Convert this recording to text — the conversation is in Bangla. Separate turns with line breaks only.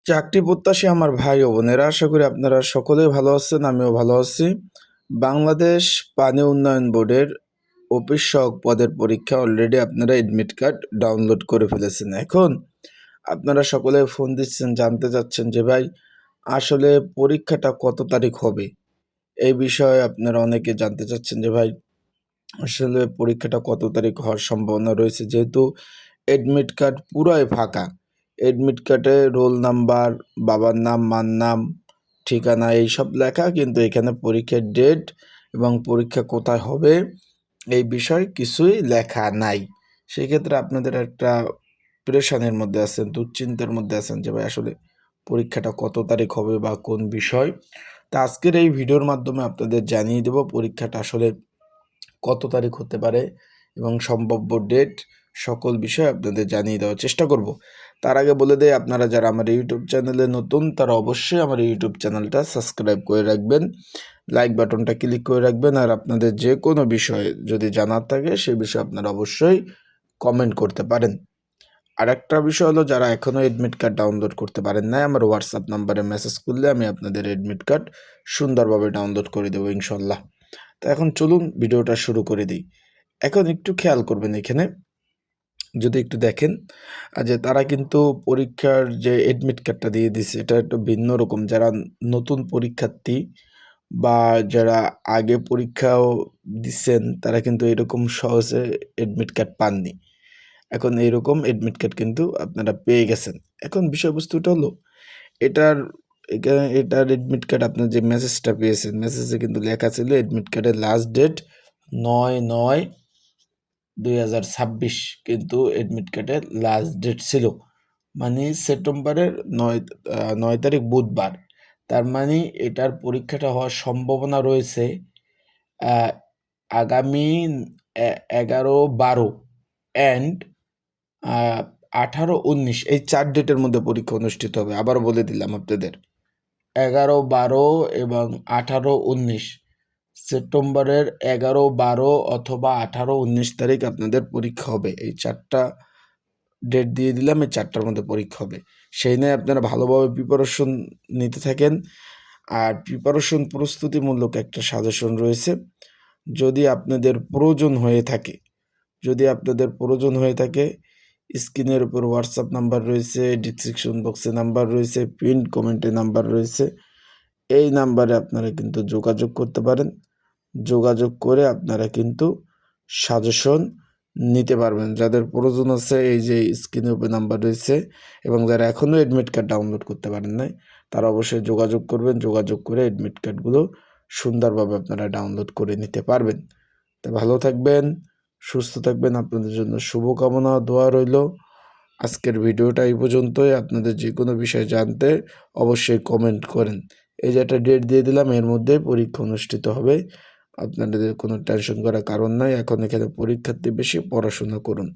চাকরি প্রত্যাশী আমার ভাই ও বোনেরা, আশা করি আপনারা সকলেই ভালো আছেন। আমিও ভালো আছি। বাংলাদেশ পানি উন্নয়ন বোর্ডের অফিস সহক পদের পরীক্ষা অলরেডি আপনারা এডমিট কার্ড ডাউনলোড করে ফেলেছেন। এখন আপনারা সকলে ফোন দিচ্ছেন, জানতে চাচ্ছেন যে ভাই আসলে পরীক্ষাটা কত তারিখ হবে। এই বিষয়ে আপনারা অনেকে জানতে চাচ্ছেন যে ভাই আসলে পরীক্ষাটা কত তারিখ হওয়ার সম্ভাবনা রয়েছে, যেহেতু এডমিট কার্ড পুরাই ফাঁকা। এডমিট কার্ডে রোল নাম্বার, বাবার নাম, মার নাম, ঠিকানা এইসব লেখা, কিন্তু এখানে পরীক্ষার ডেট এবং পরীক্ষা কোথায় হবে এই বিষয়ে কিছুই লেখা নাই। সেক্ষেত্রে আপনাদের একটা প্রেশানের মধ্যে আছেন, দুশ্চিন্তার মধ্যে আছেন যে ভাই আসলে পরীক্ষাটা কত তারিখ হবে বা কোন বিষয়। তা আজকের এই ভিডিওর মাধ্যমে আপনাদের জানিয়ে দেব পরীক্ষাটা আসলে কত তারিখ হতে পারে এবং সম্ভাব্য ডেট, সকল বিষয় আপনাদের জানিয়ে দেওয়ার চেষ্টা করব। তার আগে বলে দেই, আপনারা যারা আমার ইউটিউব চ্যানেলে নতুন তারা অবশ্যই আমার ইউটিউব চ্যানেলটা সাবস্ক্রাইব করে রাখবেন, লাইক বাটনটা ক্লিক করে রাখবেন, আর আপনাদের যে কোনো বিষয়ে যদি জানার থাকে সেই বিষয়ে আপনারা অবশ্যই কমেন্ট করতে পারেন। আর একটা বিষয় হলো, যারা এখনও এডমিট কার্ড ডাউনলোড করতে পারেন নাই, আমার হোয়াটসঅ্যাপ নাম্বারে মেসেজ করলে আমি আপনাদের এডমিট কার্ড সুন্দরভাবে ডাউনলোড করে দেবো ইনশাল্লাহ। তো এখন চলুন ভিডিওটা শুরু করে দিই। এখন একটু খেয়াল করবেন, এখানে যদি একটু দেখেন যে তারা কিন্তু পরীক্ষার যে এডমিট কার্ডটা দিয়ে দিচ্ছে এটা একটু ভিন্ন রকম। যারা নতুন পরীক্ষার্থী বা যারা আগে পরীক্ষাও দিচ্ছেন তারা কিন্তু এরকম সহজে এডমিট কার্ড পাননি। এখন এইরকম এডমিট কার্ড কিন্তু আপনারা পেয়ে গেছেন। এখন বিষয়বস্তুটা হলো, এটার এটার এডমিট কার্ড আপনার যে মেসেজটা পেয়েছেন, মেসেজে কিন্তু লেখা ছিল এডমিট কার্ডের লাস্ট ডেট 9/9/2026, কিন্তু এডমিট কার্ডের লাস্ট ডেট ছিল মানে সেপ্টেম্বরের 9 তারিখ বুধবার। তার মানে এটার পরীক্ষাটা হওয়ার সম্ভাবনা রয়েছে আগামী 11/12 অ্যান্ড 18-19, এই 4 ডেটের মধ্যে পরীক্ষা অনুষ্ঠিত হবে। আবার বলে দিলাম আপনাদের, 11-12 এবং 18-19, সেপ্টেম্বরের 11-12 অথবা 18-19 তারিখ আপনাদের পরীক্ষা হবে। এই 4টা ডেট দিয়ে দিলাম, এই 4টার মধ্যে পরীক্ষা হবে। সেই নিয়ে আপনারা ভালোভাবে প্রিপারেশন নিতে থাকেন। আর প্রিপারেশন প্রস্তুতিমূলক একটা সাজেশন রয়েছে, যদি আপনাদের প্রয়োজন হয়ে থাকে, স্ক্রিনের উপর হোয়াটসঅ্যাপ নাম্বার রয়েছে, ডিসক্রিপশন বক্সে নাম্বার রয়েছে, পিন কমেন্টে নাম্বার রয়েছে। এই নাম্বারে আপনারা কিন্তু যোগাযোগ করতে পারেন। যোগাযোগ করে আপনারা কিন্তু সাজেশন নিতে পারবেন। যাদের প্রয়োজন আছে, এই যে স্ক্রিনের উপর নাম্বার রয়েছে, এবং যারা এখনও এডমিট কার্ড ডাউনলোড করতে পারেন নাই তারা অবশ্যই যোগাযোগ করবেন। যোগাযোগ করে এডমিট কার্ডগুলো সুন্দরভাবে আপনারা ডাউনলোড করে নিতে পারবেন। তো ভালো থাকবেন, সুস্থ থাকবেন, আপনাদের জন্য শুভকামনা, দোয়া রইল। আজকের ভিডিওটা এই পর্যন্তই। আপনাদের যে কোনো বিষয় জানতে অবশ্যই কমেন্ট করেন। এই যে একটা ডেট দিয়ে দিলাম, এর মধ্যে পরীক্ষা অনুষ্ঠিত হবে। আপনাদের কোনো টেনশন করার কারণ নাই। এখন এখানে পরীক্ষার্থী বেশি, পড়াশোনা করুন।